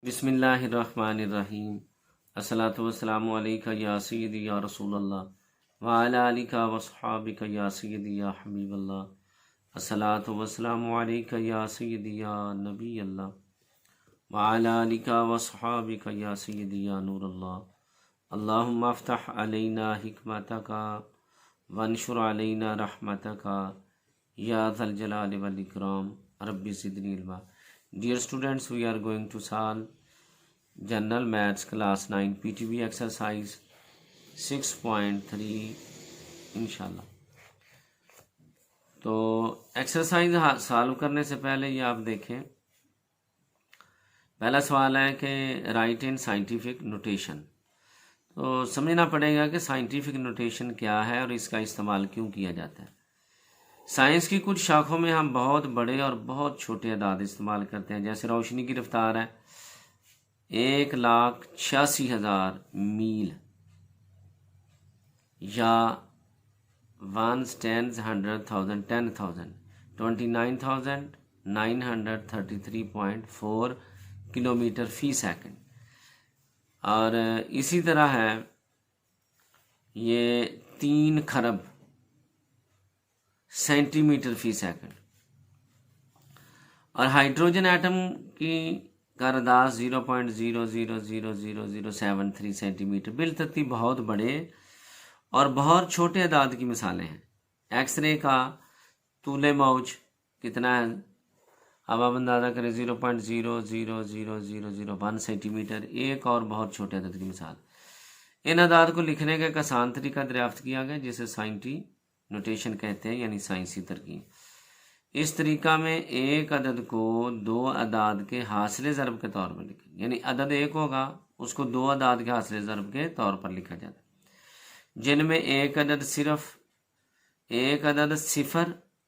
बिस्मिल्लाहिर्रहमानिर्रहीम। अस्सलातु वस्सलामु अलैका या सय्यदी या रसूलल्लाह व अला आलिका व अस्हाबिका या सय्यदी या हबीबल्लाह। अस्सलातु वस्सलामु अलैका या सय्यदी या नबी अल्लाह व अला आलिका व अस्हाबिका या सय्यदी या नूरल्लाह। अल्लाहुम्मा अफ्तह अलैना हिकमतका वंशुर अलैना रहमतका या ज़ल जलाल वल इकराम। Rabbi ज़िदनी इल्मा। Dear students, we are going to solve General Maths Class 9 PTB exercise 6.3 इंशाल्लाह। तो एक्सरसाइज सॉल्व करने से पहले ये आप देखें, पहला सवाल है कि राइट इन साइंटिफिक नोटेशन। तो समझना पड़ेगा कि साइंटिफिक नोटेशन क्या है और इसका इस्तेमाल क्यों किया जाता है। साइंस की कुछ शाखों में हम बहुत बड़े और बहुत छोटे अदाद इस्तेमाल करते हैं। जैसे रोशनी की रफ्तार है 1,86,000 मील या 1 10 100,000 10,000 29,933.4 किलोमीटर फी सेकंड। और इसी तरह है ये 3 खरब सेंटीमीटर फी सेकंड। और हाइड्रोजन एटम की कारदास 0.000073 सेंटीमीटर। बिलतरतीब बहुत बड़े और बहुत छोटे अदाद की मिसालें हैं। एक्सरे का तूले मौज कितना है, अब आप अंदाज़ा करें 0.000001 सेंटीमीटर। एक और बहुत छोटे अदद की मिसाल। इन अदाद को लिखने का एक आसान तरीका दरियाफ्त किया गया जिसे साइंटिफिक नोटेशन कहते हैं, यानी साइंसी तरकीब। इस तरीका में एक अदद को दो अदाद के हासिले ज़रब के तौर पर लिखें, यानी अदद एक होगा उसको दो अदाद के हासिले ज़रब के तौर पर लिखा जाता है, जिनमें एक अदद 0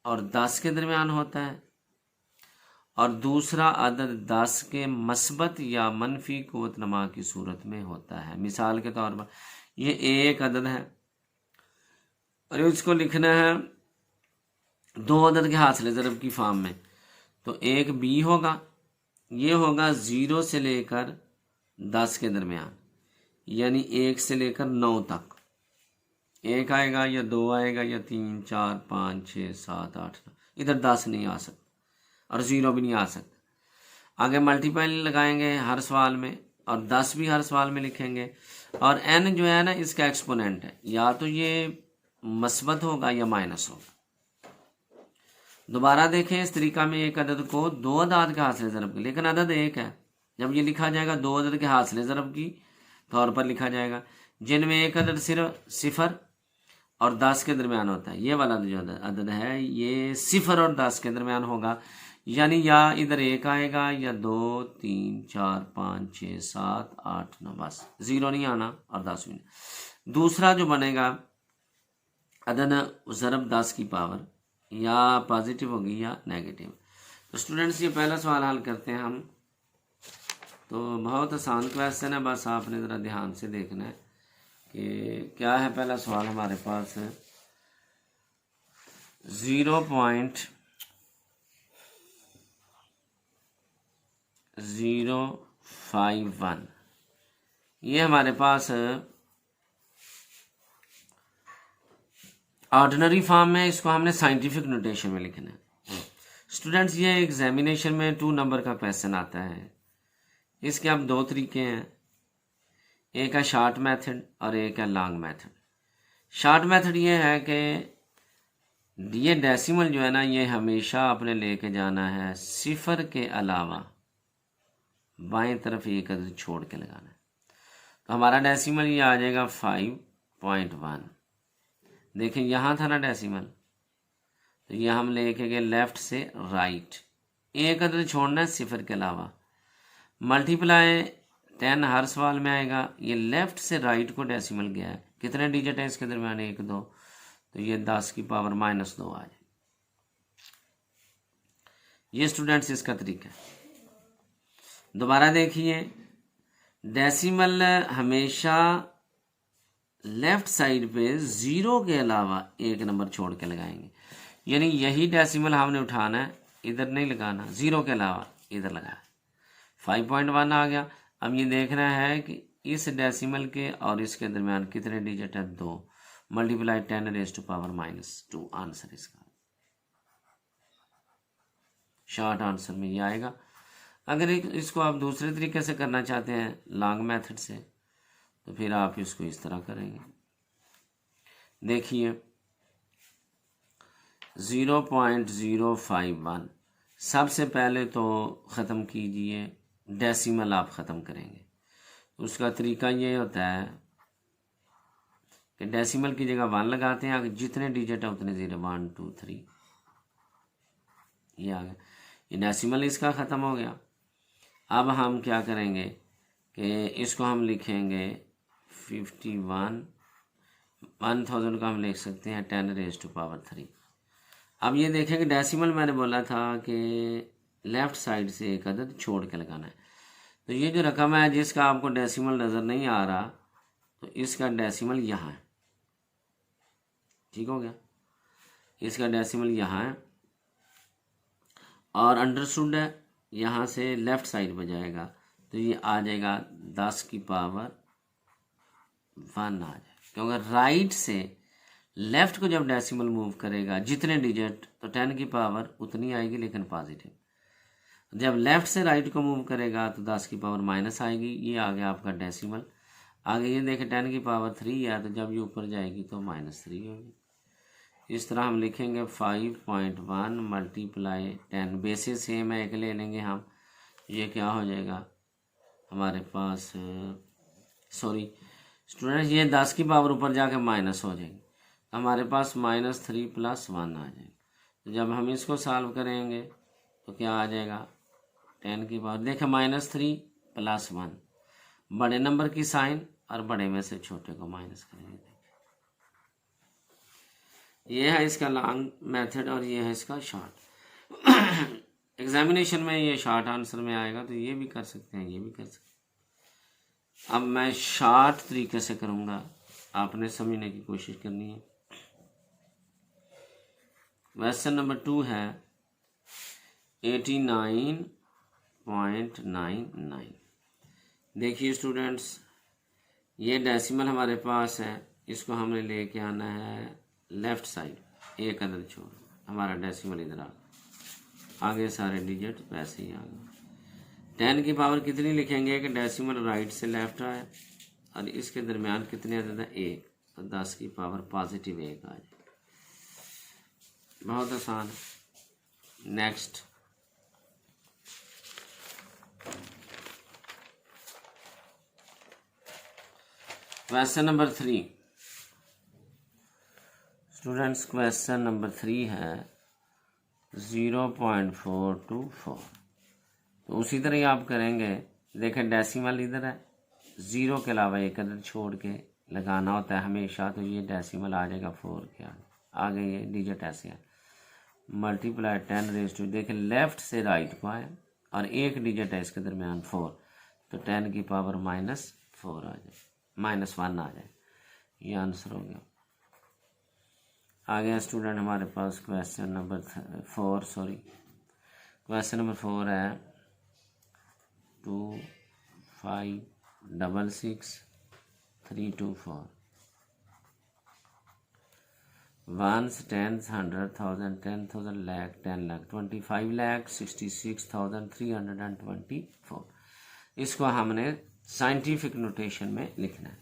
और 10 के दरमियान होता है और दूसरा अदद 10 के मस्बत या मनफी क़ुव्वत नमा की सूरत में होता है। मिसाल के तौर पर ये एक अदद है और इसको लिखना है दो अदद के हासिले ज़रब की फॉर्म में। तो एक बी होगा, ये होगा 0 से लेकर 10 के दरमियान, यानी 1 से लेकर 9 तक। 1 आएगा या 2 आएगा या 3 4 5 6 7 8 9। इधर 10 नहीं आ सकता और 0 भी नहीं आ सकता। आगे मल्टीप्लाई लगाएंगे हर सवाल में और 10 भी हर सवाल में लिखेंगे। और n जो है ना इसका एक्सपोनेंट है, या तो ये मस्बत होगा या माइनस होगा। दोबारा देखें, इस तरीका में एक अदद को दो अदाद के हासिले ज़रब की, लेकिन अदद एक है। जब ये लिखा जाएगा दो अदद के हासिले ज़रब की तौर पर लिखा जाएगा, जिनमें एक अदद सिर्फ 0 और 10 के दरमियान होता है। ये वाला जो अदद है ये 0 और 10 के दरमियान होगा, यानी या इधर 1 आएगा या 2 3 4 5 6 7 8 9, बस 0 नहीं आना और 10 भी नहीं। दूसरा जो बनेगा अदद ज़रब 10 की पावर या पॉजिटिव होगी या नेगेटिव। तो स्टूडेंट्स ये पहला सवाल हल करते हैं हम। तो बहुत आसान क्वेश्चन है, बस आपने ज़रा ध्यान से देखना है कि क्या है। पहला सवाल हमारे पास है 0.051। ये हमारे पास ऑर्डिनरी फॉर्म में, इसको हमने साइंटिफिक नोटेशन में लिखना है। स्टूडेंट्स ये एग्जामिनेशन में 2 नंबर का क्वेश्चन आता है। इसके अब 2 तरीके हैं, एक है शॉर्ट मेथड और एक है लॉन्ग मेथड। शॉर्ट मेथड ये है कि ये डेसिमल जो है ना ये हमेशा अपने लेके जाना है 0 के अलावा बाएं तरफ एक अदद छोड़ के लगाना है। तो हमारा डेसिमल ये आ जाएगा 5.1। देखें यहाँ था ना डेसिमल, तो ये हम लेके गए लेफ्ट से राइट, एक अदद छोड़ना है 0 के अलावा। मल्टीप्लाई 10 हर सवाल में आएगा। ये लेफ्ट से राइट को डेसिमल गया है, कितने डिजिट है इसके दरमियान 1 2, तो ये 10 की पावर -2 आ जाए। ये स्टूडेंट्स इसका तरीका है। दोबारा देखिए, डेसिमल हमेशा लेफ्ट साइड पे 0 के अलावा एक नंबर छोड़ के लगाएंगे, यानी यही डेसिमल हमने उठाना है, इधर नहीं लगाना, 0 के अलावा इधर लगाना। 5.1 आ गया। अब ये देखना है कि इस डेसिमल के और इसके दरमियान कितने डिजिट है, 2 मल्टीप्लाई 10⁻⁻²। आंसर इसका शॉर्ट आंसर में ये आएगा। अगर इसको आप दूसरे तरीके से करना चाहते हैं लॉन्ग मेथड से, तो फिर आप इसको इस तरह करेंगे। देखिए 0.051 सबसे पहले तो ख़त्म कीजिए, डेसिमल आप ख़त्म करेंगे। उसका तरीका ये होता है कि डेसिमल की जगह 1 लगाते हैं, आगे जितने डिजिट है उतने 0 1 2 3 ये आ गया। ये डेसिमल इसका ख़त्म हो गया। अब हम क्या करेंगे कि इसको हम लिखेंगे 1000 का हम लिख सकते हैं 10⁻³ अब ये देखें कि डेसिमल मैंने बोला था कि लेफ़्ट साइड से एक अदद छोड़ के लगाना है। तो ये जो रकम है जिसका आपको डेसिमल नज़र नहीं आ रहा, तो इसका डेसिमल यहाँ है। ठीक हो गया, इसका डेसिमल यहाँ है और अंडरस्टूड है, यहाँ से लेफ़्ट साइड पर जाएगा तो ये आ जाएगा 10⁻1 आ जाए, क्योंकि राइट से लेफ़्ट को जब डेसिमल मूव करेगा जितने डिजिट तो 10 की पावर उतनी आएगी, लेकिन पॉजिटिव। जब लेफ़्ट से राइट को मूव करेगा तो 10 की पावर माइनस आएगी। ये आ गया आपका डेसिमल। आगे ये देखें 10 की पावर 3 है, तो जब ये ऊपर जाएगी तो -3 होगी। इस तरह हम लिखेंगे 5.1 मल्टीप्लाई 10, बेसिस सेम है, एक ले लेंगे हम। ये क्या हो जाएगा हमारे पास, सॉरी स्टूडेंट्स, ये 10 की पावर ऊपर जाके माइनस हो जाएगी, हमारे पास -3 + 1 आ जाएगा। तो जब हम इसको सॉल्व करेंगे तो क्या आ जाएगा, 10 की पावर देखें -3 + 1, बड़े नंबर की साइन और बड़े में से छोटे को माइनस करेंगे। ये है इसका लॉन्ग मेथड और ये है इसका शॉर्ट। एग्जामिनेशन में ये शॉर्ट आंसर में आएगा, तो ये भी कर सकते हैं, ये भी कर सकते हैं। अब मैं शॉर्ट तरीके से करूँगा, आपने समझने की कोशिश करनी है। क्वेश्चन नंबर 2 है 89.99। देखिए स्टूडेंट्स, ये डेसिमल हमारे पास है, इसको हमने लेके आना है लेफ़्ट साइड, एक अदद छोड़, हमारा डेसिमल इधर आ, आगे सारे डिजिट वैसे ही आ गए। 10 की पावर कितनी लिखेंगे कि डेसिमल राइट से लेफ़्ट आए और इसके दरमियान कितने अदद है, 1, तो 10 की पावर पॉजिटिव 1 आ जाए। बहुत आसान है। Next question number 3 students, question number 3 है 0.424। तो उसी तरह ही आप करेंगे। देखें डेसिमल इधर है, 0 के अलावा एक अदद छोड़ के लगाना होता है हमेशा, तो ये डेसिमल आ जाएगा 4 के आगे ये डिजिट ऐसे है, मल्टीप्लाई 10⁻²। देखें लेफ़्ट से राइट को आए और एक डिजिट है इसके दरमियान 4, तो 10 की पावर -4 आ जाए, -1 आ जाए। ये आंसर हो गया। आ गया स्टूडेंट हमारे पास question number 4, sorry question number 4 है 25666324। Ones, tens, 100,000, 10,000, lakh, 10 lakh, 25,66,324। इसको हमने साइंटिफिक नोटेशन में लिखना है।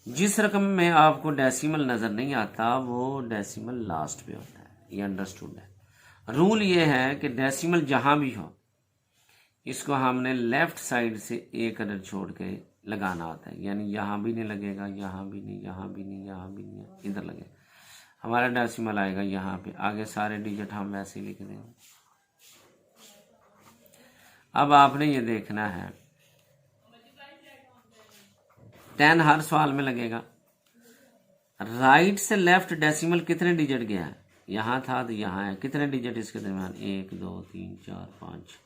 जिस रकम में आपको डेसिमल नज़र नहीं आता वो डेसिमल लास्ट पे होता है, ये अंडरस्टूड है। रूल ये है कि डेसिमल जहाँ भी हो इसको हमने लेफ़्ट साइड से एक अदद छोड़ के लगाना होता है, यानी यहाँ भी नहीं लगेगा, यहाँ भी नहीं, यहाँ भी नहीं, यहाँ भी नहीं, इधर लगेगा। हमारा डेसिमल आएगा यहाँ पे, आगे सारे डिजिट हम वैसे ही लिख देंगे। अब आपने ये देखना है 10 हर सवाल में लगेगा। राइट से लेफ्ट डेसिमल कितने डिजिट गया है, यहाँ था तो यहाँ है, कितने डिजिट इसके दरमियान, 1 2 3 4 5।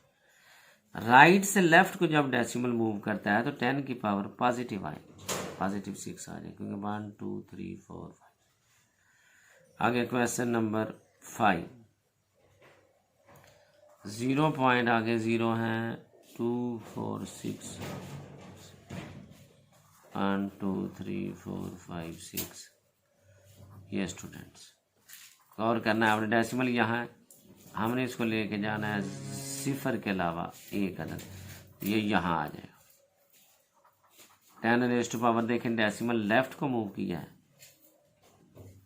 राइट से लेफ्ट को जब डेसिमल मूव करता है तो 10 की पावर पॉजिटिव आएगी, +6 आ जाए, क्योंकि 1 2 3 4 5। आगे क्वेश्चन नंबर 5, 0 पॉइंट आगे 0 है, 2 4 6 1 2 3 4 5 6। ये स्टूडेंट्स गौर करना है, आपने डेसिमल यहाँ है, हमने इसको लेके जाना है सिफर के अलावा एक अदद, ये यहाँ आ जाएगा। 10 रेज़ टू पावर देखें डेसिमल लेफ्ट को मूव किया है,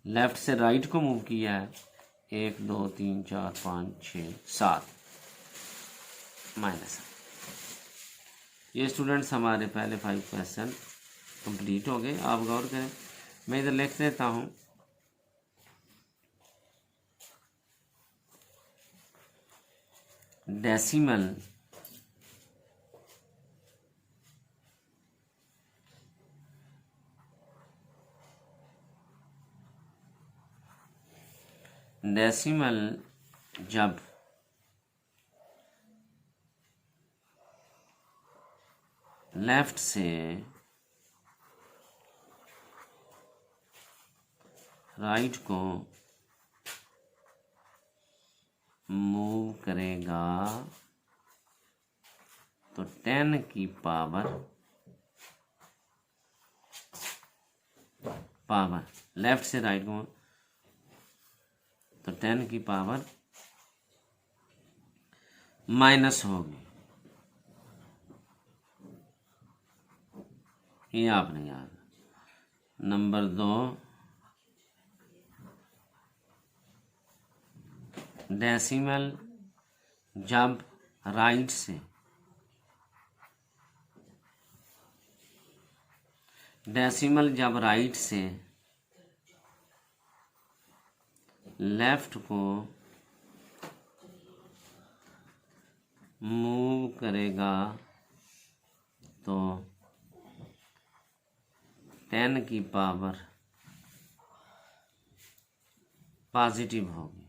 लेफ्ट से राइट को मूव किया है, 1 2 3 4 5 6 7 माइनस। ये स्टूडेंट्स हमारे पहले 5 क्वेश्चन कंप्लीट हो गए। आप गौर करें, मैं इधर लिख देता हूँ डेसिमल जब लेफ्ट से राइट को मूव करेगा तो 10 की पावर लेफ्ट से राइट को तो 10 की पावर माइनस होगी। ये आपने याद। नंबर 2, डेसिमल जब राइट से लेफ्ट को मूव करेगा तो 10 की पावर पॉजिटिव होगी।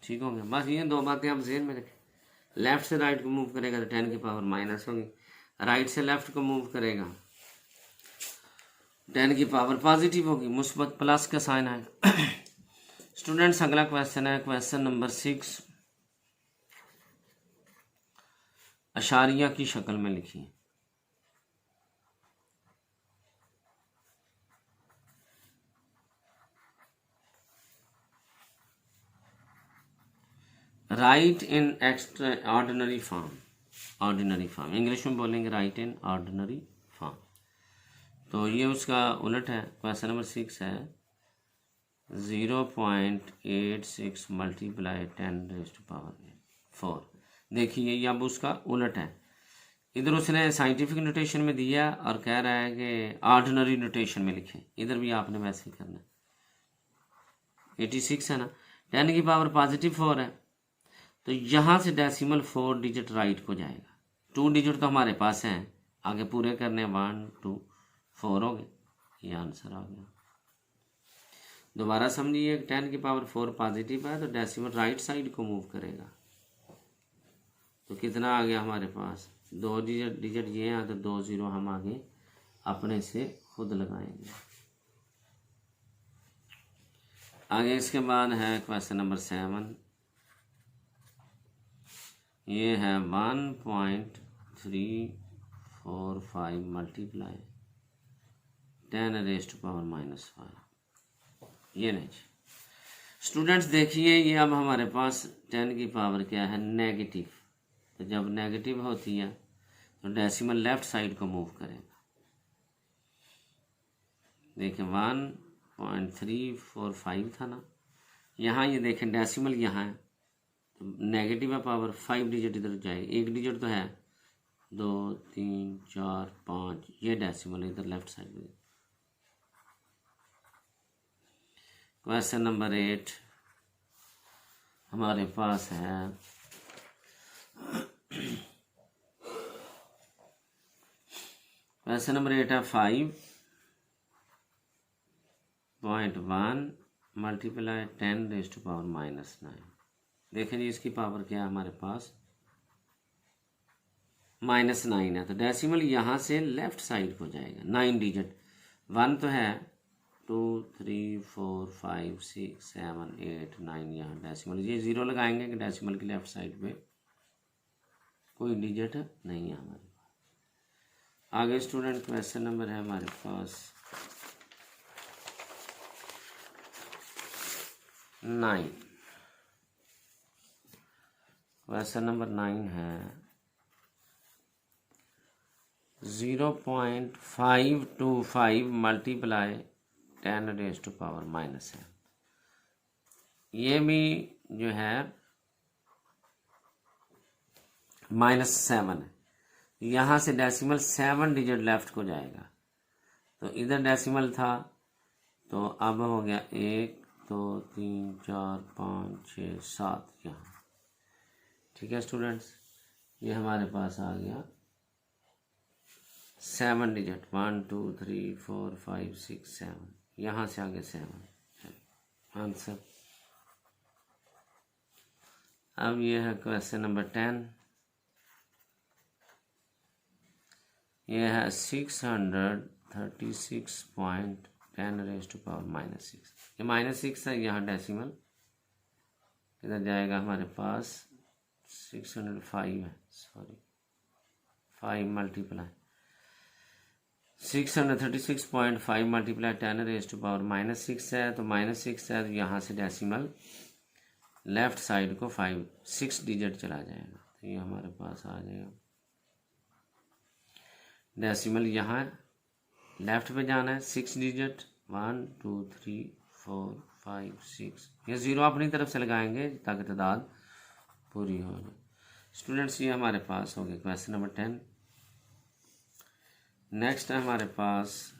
ठीक हो गया। बस ये 2 बातें आप ज़हन में रखें। लेफ्ट से राइट को मूव करेगा तो 10 की पावर माइनस होगी, राइट से लेफ्ट को मूव करेगा 10 की पावर पॉजिटिव होगी, मुस्बत प्लस का साइन आएगा। स्टूडेंट्स अगला क्वेश्चन है क्वेश्चन नंबर 6, अशारिया की शक्ल में लिखिए। राइट इन एक्स्ट्रा ऑर्डिनरी फॉर्म, इंग्लिश में बोलेंगे राइट इन ऑर्डिनरी फॉर्म। तो ये उसका उलट है। क्वेश्चन नंबर 6 है 0.86 मल्टीप्लाई 10⁴। देखिए ये अब उसका उलट है। इधर उसने साइंटिफिक नोटेशन में दिया और कह रहा है कि ऑर्डिनरी नोटेशन में लिखें। इधर भी आपने वैसे ही करना है। 86 है ना, 10 की पावर पॉजिटिव 4 है, तो यहाँ से डेसिमल 4 डिजिट राइट को जाएगा। 2 डिजिट तो हमारे पास हैं, आगे पूरे करने 1 2 4 हो गए, ये आंसर आ गया। दोबारा समझिए, 10 की पावर 4 पॉजिटिव है तो डेसिमल राइट साइड को मूव करेगा, तो कितना आ गया हमारे पास 2 डिजिट ये हैं, तो 2 0 हम आगे अपने से खुद लगाएंगे। आगे इसके बाद है क्वेश्चन नंबर 7, ये है 1.345 मल्टीप्लाई 10⁻⁻⁵। ये नहीं स्टूडेंट्स, देखिए ये अब हमारे पास 10 की पावर क्या है, नेगेटिव। तो जब नेगेटिव होती है तो डेसिमल लेफ्ट साइड को मूव करेगा। देखिए 1.345 था ना, यहाँ ये देखें डेसिमल यहाँ है, नेगेटिव है पावर, 5 डिजिट इधर जाएगी, 1 डिजिट तो है, 2 3 4 5, ये डेसिमल इधर लेफ्ट साइड में। क्वेश्चन नंबर 8 हमारे पास है क्वेश्चन नंबर 8 है 5.1 मल्टीप्लाई 10⁻⁻⁹। देखें जी इसकी पावर क्या है हमारे पास, -9 है, तो डेसिमल यहाँ से लेफ्ट साइड को जाएगा। 9 डिजिट, 1 तो है, 2 3 4 5 6 7 8 9, यहाँ डेसिमल, ये 0 लगाएंगे कि डेसिमल की लेफ्ट साइड पे कोई डिजिट नहीं है हमारे पास। आगे स्टूडेंट क्वेश्चन नंबर है हमारे पास 9। क्वेश्चन नंबर 9 है 0.525 मल्टीप्लाई 10⁻⁻⁷। ये भी जो है -7 है, यहाँ से डेसिमल 7 डिजिट लेफ्ट को जाएगा, तो इधर डेसिमल था तो अब हो गया 1 2 3 4 5 6 7 यहाँ। ठीक है स्टूडेंट्स, ये हमारे पास आ गया 7 डिजिट, 1 2 3 4 5 6 7, यहाँ से आगे 7 आंसर। अब ये है क्वेश्चन नंबर 10। ये है 636.10⁻⁻⁶। ये -6 है, यहाँ डेसिमल इधर जाएगा हमारे पास 605 है, सॉरी 5 मल्टीप्लाई 636.5 मल्टीप्लाई 10⁻⁻⁶ है, तो -6 है, तो यहाँ से डेसिमल लेफ्ट साइड को 6 डिजिट चला जाएगा, तो ये हमारे पास आ जाएगा डेसिमल यहाँ लेफ्ट पे जाना है 6 डिजिट 1 2 3 4 5 6, ये 0 अपनी तरफ से लगाएंगे ताकि तादाद पूरी हो जाए। स्टूडेंट्स ये हमारे पास हो गया क्वेश्चन नंबर 10। नेक्स्ट है हमारे पास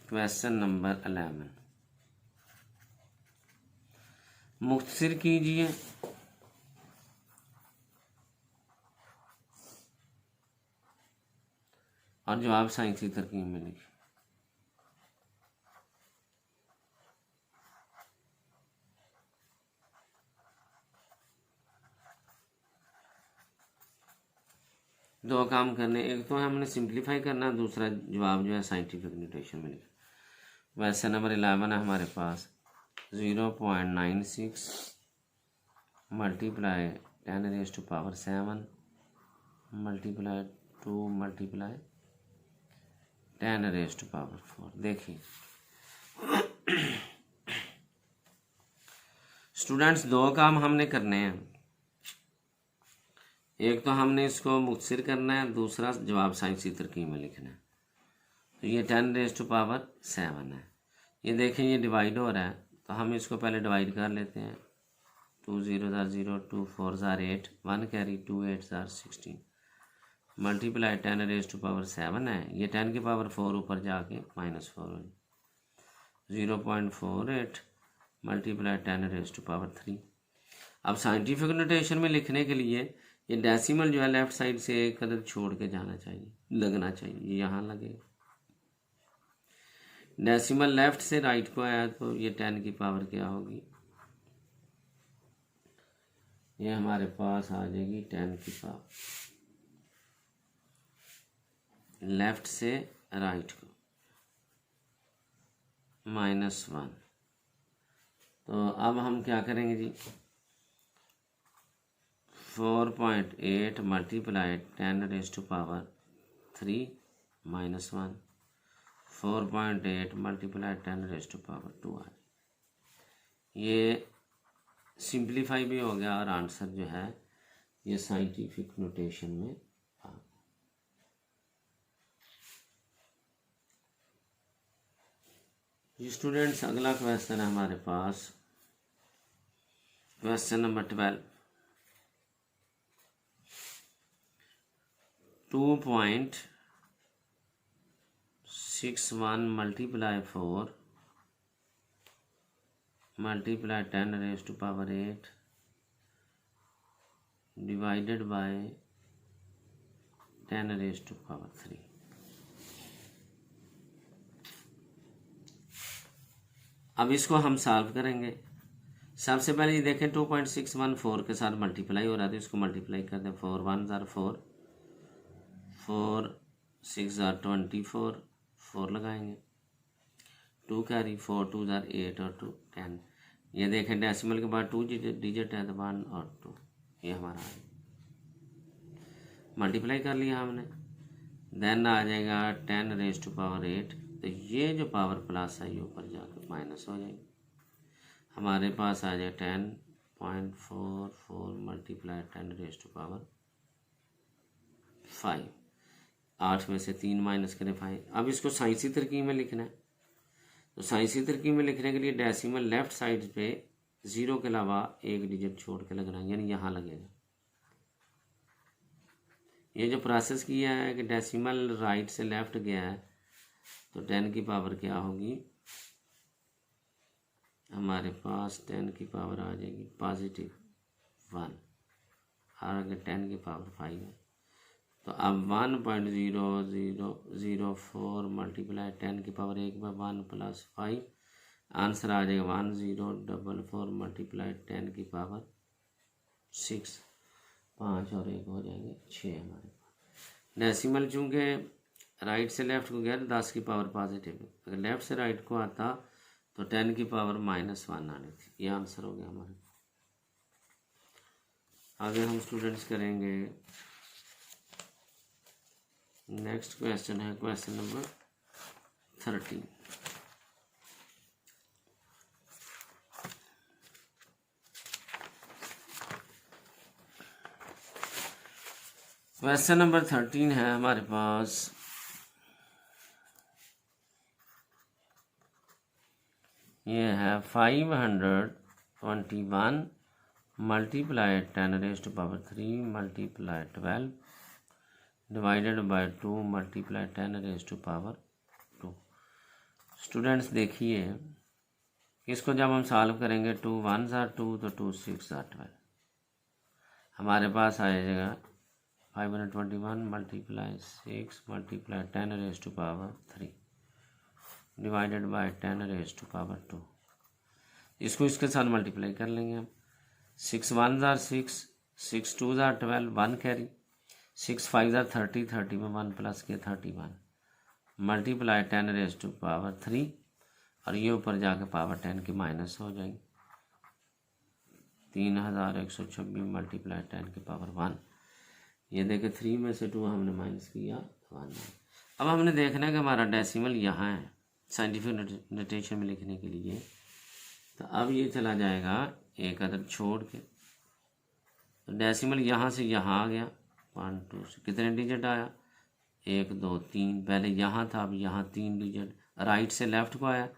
क्वेश्चन नंबर 11। मुख्तसर कीजिए और जवाब साइंसी तरकीब में लिखिए। दो काम करने, एक तो हमने सिंप्लीफाई करना, दूसरा जवाब जो है साइंटिफिक नोटेशन में लिखना। क्वेश्चन नंबर 11 है हमारे पास 0.96 मल्टीप्लाई 10⁻⁷ मल्टीप्लाई 2 मल्टीप्लाई 10⁻⁴। देखिए स्टूडेंट्स दो काम हमने करने हैं, एक तो हमने इसको मुख्तसर करना है, दूसरा जवाब साइंसी तरकीब में लिखना है। तो ये 10⁻⁷ है। ये देखें ये डिवाइड हो रहा है, तो हम इसको पहले डिवाइड कर लेते हैं। 2 0 0 2 4 8 1 कैरी 2 8 16 मल्टीप्लाई 10⁻⁷ है, ये 10 की पावर 4 ऊपर जाके -4 0.48 मल्टीप्लाई 10⁻⁵। अब साइंटिफिक नोटेशन में लिखने के लिए ये डेसिमल जो है लेफ्ट साइड से एक कदम छोड़ के जाना चाहिए, लगना चाहिए, ये यहाँ लगेगा। डेसिमल लेफ्ट से राइट को आया तो ये 10 की पावर क्या होगी, ये हमारे पास आ जाएगी 10 की पावर लेफ्ट से राइट को -1। तो अब हम क्या करेंगे जी, 4.8 मल्टीप्लाई 10⁻³ -1 4.8 मल्टीप्लाई 10⁻² आ। ये सिंप्लीफाई भी हो गया और आंसर जो है ये साइंटिफिक नोटेशन में आ गया। स्टूडेंट्स अगला क्वेश्चन है हमारे पास question number 12। 2.61 multiply 4 multiply 10⁻⁸ divided by 10⁻3। अब इसको हम सॉल्व करेंगे। सबसे पहले ये देखें 2.614 के साथ मल्टीप्लाई हो रहा है, तो इसको मल्टीप्लाई कर दें। 4 1 4 4 6 24 4 लगाएंगे 2 कैरी, 4 2 ज़ार 8 और 2 10। ये देखें डेसिमल के बाद 2 डिजिट है तो 1 और 2, ये हमारा मल्टीप्लाई कर लिया हमने। देन आ जाएगा 10 रेज टू पावर 8, तो ये जो पावर प्लस है ये ऊपर जाकर माइनस हो जाएगी। हमारे पास आ जाए 10.44 मल्टीप्लाई 10 रेज टू पावर 5। 8 में से 3 माइनस करें 5। अब इसको साइंसी तरकीब में लिखना है, तो साइंसी तरकीब में लिखने के लिए डेसिमल लेफ्ट साइड पे 0 के अलावा एक डिजिट छोड़ के लगना, यानी यहाँ लगेगा। ये जो प्रोसेस किया है कि डेसिमल राइट से लेफ्ट गया है, तो 10 की पावर क्या होगी, हमारे पास 10 की पावर आ जाएगी पॉजिटिव 1, और अगर 10 की पावर 5 है तो अब 1.0004 मल्टीप्लाई 10 की पावर 1 बाय 1 प्लस 5, आंसर आ जाएगा 1044 मल्टीप्लाई 10 की पावर 6। 5 और 1 हो जाएंगे 6 हमारे पास। डेसिमल चूँकि राइट से लेफ्ट को गया तो 10 की पावर पॉजिटिव है, अगर लेफ्ट से राइट को आता तो 10 की पावर -1 आनी थी। ये आंसर हो गया हमारे। आगे हम स्टूडेंट्स करेंगे नेक्स्ट क्वेश्चन है क्वेश्चन नंबर 13। क्वेश्चन नंबर 13 है हमारे पास, ये है 521 multiply 10 raise to power 3 multiply 12 divided by 2 multiply 10 raise to power 2। Students देखिए, इसको जब हम सॉल्व करेंगे 2 1 ज़ार 2 तो 2 6 ज़ार 12, हमारे पास आ जाएगा 521 multiply 6 multiply 10 raise to power 3 divided by 10 raise to power 2। इसको इसके साथ मल्टीप्लाई कर लेंगे हम। 6 1 ज़ार 6, 6 2 ज़ार 12, 1 कैरी, 6 5 ज़ार 30, 30 में 1 प्लस के 31 मल्टीप्लाई 10 रेज टू पावर 3, और ये ऊपर जाके पावर 10 की माइनस हो जाएगी। 3126 मल्टीप्लाई 10 की पावर 1। ये देखे 3 में से 2 हमने माइनस किया 1। अब हमने देखना है कि हमारा डेसिमल यहाँ है साइंटिफिक नोटेशन में लिखने के लिए, तो अब ये चला जाएगा एक अदद छोड़ के, तो डेसिमल यहाँ से यहाँ आ गया 1 2 से कितने डिजिट आया 1 2 3, पहले यहाँ था अब यहाँ 3 डिजिट, राइट से लेफ्ट को आया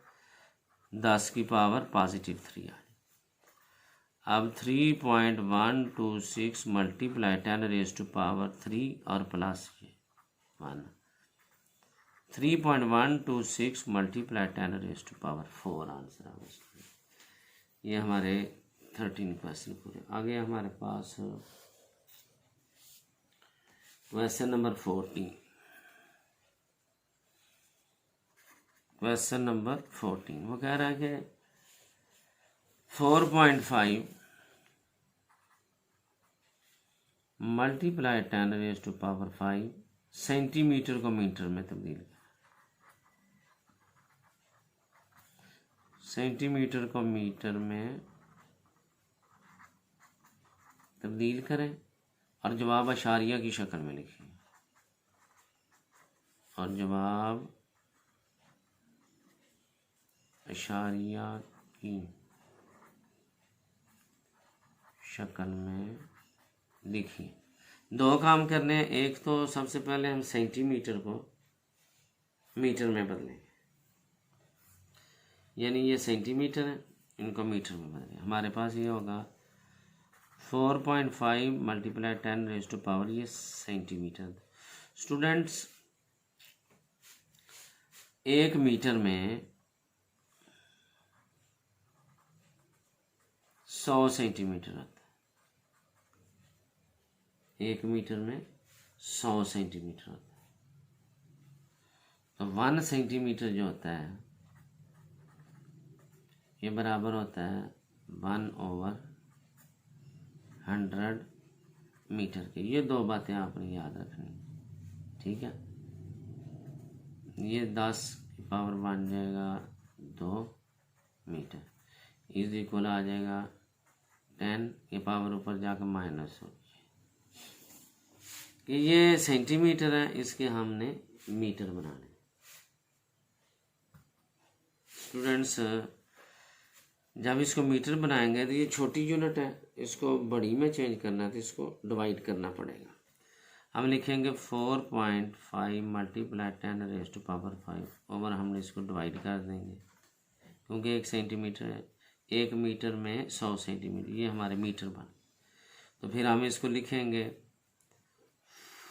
10 की पावर पॉजिटिव 3 आया। अब 3.126 मल्टीप्लाई 10 रेज टू पावर 3 और plus 1, 3.126 multiply 10 raise to power 4 answer आ गया। ये हमारे 13 क्वेश्चन पूरे। आगे हमारे पास क्वेश्चन नंबर 14। क्वेश्चन नंबर 14 वो कह रहा है कि 4.5 multiply 10 raise to power 5 centimetre को मीटर में तब्दील करें। सेंटीमीटर को मीटर में तब्दील करें और जवाब अशारिया की शक्ल में लिखिए, और जवाब अशारिया की शक्ल में लिखिए। 2 काम करने हैं, एक तो सबसे पहले हम सेंटीमीटर को मीटर में बदलेंगे, यानी ये सेंटीमीटर है, इनको मीटर में बदलें। हमारे पास ये होगा 4.5 मल्टीप्लाई 10 रेज टू पावर, ये सेंटीमीटर। स्टूडेंट्स 1 मीटर में 100 सेंटीमीटर आता है। 1 मीटर में 100 सेंटीमीटर होता है, तो 1 सेंटीमीटर जो होता है ये बराबर होता है 1/100 मीटर के। ये 2 बातें आपने याद रखनी, ठीक है। ये 10 की पावर बन जाएगा 2 मीटर इज इक्वल आ जाएगा 10 ये पावर ऊपर जाकर माइनस हो कि ये सेंटीमीटर है, इसके हमने मीटर बनाने। स्टूडेंट्स जब इसको मीटर बनाएंगे तो ये छोटी यूनिट है, इसको बड़ी में चेंज करना है तो इसको डिवाइड करना पड़ेगा। हम लिखेंगे 4.5 मल्टीप्लाई 10⁻⁵ ओवर हमने इसको डिवाइड कर देंगे क्योंकि 1 सेंटीमीटर है, 1 मीटर में 100 सेंटीमीटर, ये हमारे मीटर बन। तो फिर हम इसको लिखेंगे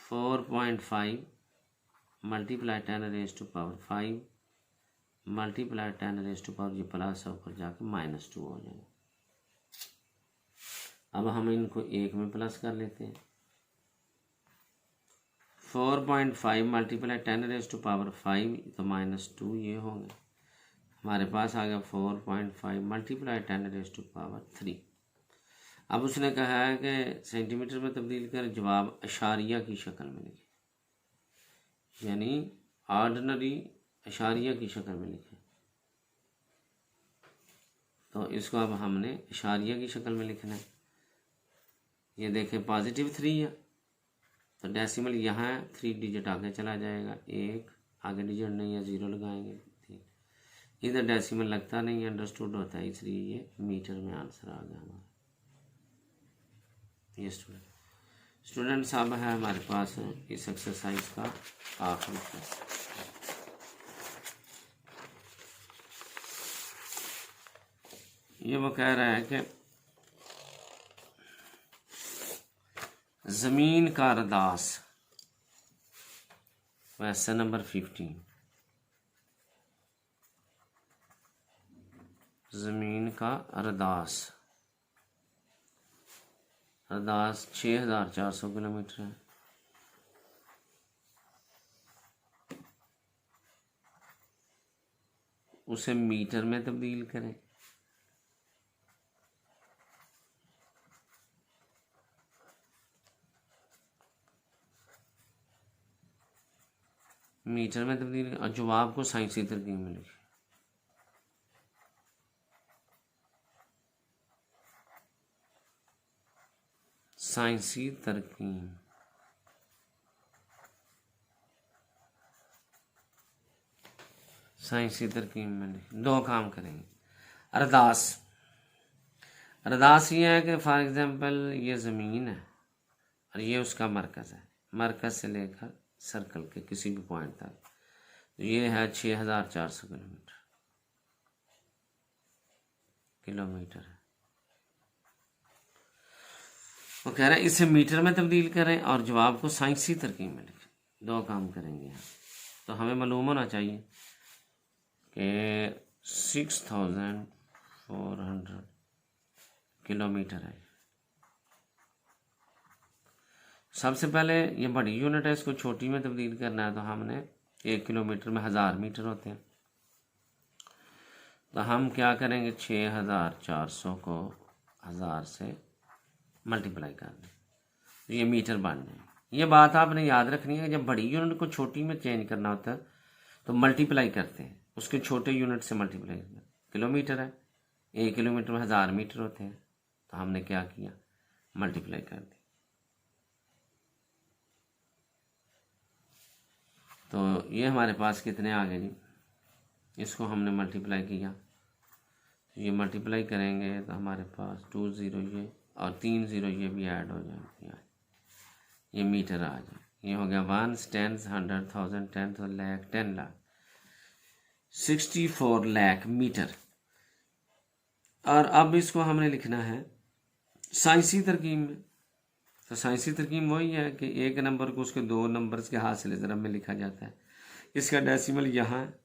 4.5 मल्टीप्लाई 10⁻⁵ मल्टीप्लाई 10⁻⁴ ये प्लस है, ऊपर जाके -2 हो जाएगा। अब हम इनको 1 में प्लस कर लेते हैं। 4.5 मल्टीप्लाई 10⁻⁵ तो -2 ये होंगे। हमारे पास आ गया 4.5 मल्टीप्लाई 10⁻⁵। अब उसने कहा है कि सेंटीमीटर में तब्दील कर जवाब अशारिया की शक्ल में लिखे, यानी ऑर्डिनरी अशारिया की शक्ल में लिखे। तो इसको अब हमने अशारिया की शक्ल में लिखना है। ये देखें +3 है तो डेसिमल यहाँ 3 डिजिट आगे चला जाएगा, 1 आगे डिजिट नहीं है 0 लगाएंगे, 3 इधर डेसिमल लगता नहीं है, अंडरस्टूड होता है, इसलिए ये मीटर में आंसर आ गया हमारा। ये स्टूडेंट्स अब है हमारे पास इस एक्सरसाइज का आखिरी क्वेश्चन। ये वो कह रहा है कि जमीन का रदास, क्वेश्चन नंबर 15, जमीन का रदास 6400 किलोमीटर है। उसे मीटर में तब्दील करें। मीटर में तब्दील और जवाब को साइंसी तरकीब में लिखें। साइंसी तरकीब, साइंसी तरकीब में लिखें। 2 काम करेंगे। अरदास, अरदास ये है कि फॉर एग्जांपल ये ज़मीन है और ये उसका मरकज़ है, मरकज़ से लेकर सर्कल के किसी भी पॉइंट तक, तो ये है 6400 किलोमीटर है। वो कह रहा है इसे मीटर में तब्दील करें और जवाब को साइंसी तरकीब में लिखें। 2 काम करेंगे यहाँ। तो हमें मालूम होना चाहिए कि 6400 किलोमीटर है। सबसे पहले ये बड़ी यूनिट है, इसको छोटी में तब्दील करना है, तो हमने 1 किलोमीटर में 1000 मीटर होते हैं। तो हम क्या करेंगे, 6400 को 1000 से मल्टीप्लाई कर दें तो ये मीटर बन जाए। ये बात आपने याद रखनी है, जब बड़ी यूनिट को छोटी में चेंज करना होता है तो मल्टीप्लाई करते हैं, उसके छोटे यूनिट से मल्टीप्लाई करते हैं। किलोमीटर है, 1 किलोमीटर में 1000 मीटर होते हैं, तो हमने क्या किया, मल्टीप्लाई कर दी। तो ये हमारे पास कितने आ गए जी, इसको हमने मल्टीप्लाई किया, तो ये मल्टीप्लाई करेंगे तो हमारे पास 2 0 ये और 3 0 ये भी ऐड हो जाएंगे, ये मीटर आ जाए। ये हो गया 1 10 100 1000 10 लाख 10 लाख 64 लाख मीटर। और अब इसको हमने लिखना है साइंसी तरकीब में। तो साइंसी तरकीब वही है कि एक नंबर को उसके 2 नंबर्स के हासिल ज़रब में लिखा जाता है। इसका डेसिमल यहाँ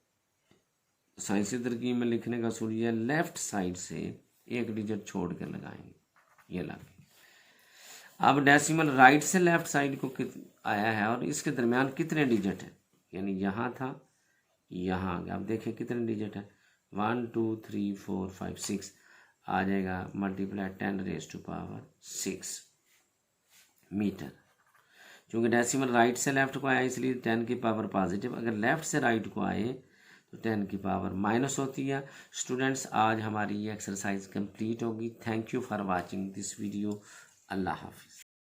साइंसी तरकीब में लिखने का असूल यह लेफ्ट साइड से 1 डिजिट छोड़ कर लगाएंगे, ये लगे। अब डेसिमल राइट से लेफ्ट साइड को आया है और इसके दरमियान कितने डिजिट है, यानी यहाँ था यहाँ आ गया। अब देखें कितने डिजिट है, 1 2 3 4 5 6 आ जाएगा, मल्टीप्लाई 10⁻⁶ मीटर। क्योंकि डेसिमल राइट से लेफ्ट को आया इसलिए 10 की पावर पॉजिटिव, अगर लेफ्ट से राइट को आए तो 10 की पावर माइनस होती है। स्टूडेंट्स आज हमारी ये एक्सरसाइज कंप्लीट होगी। Thank you for watching this video. अल्लाह हाफिज़।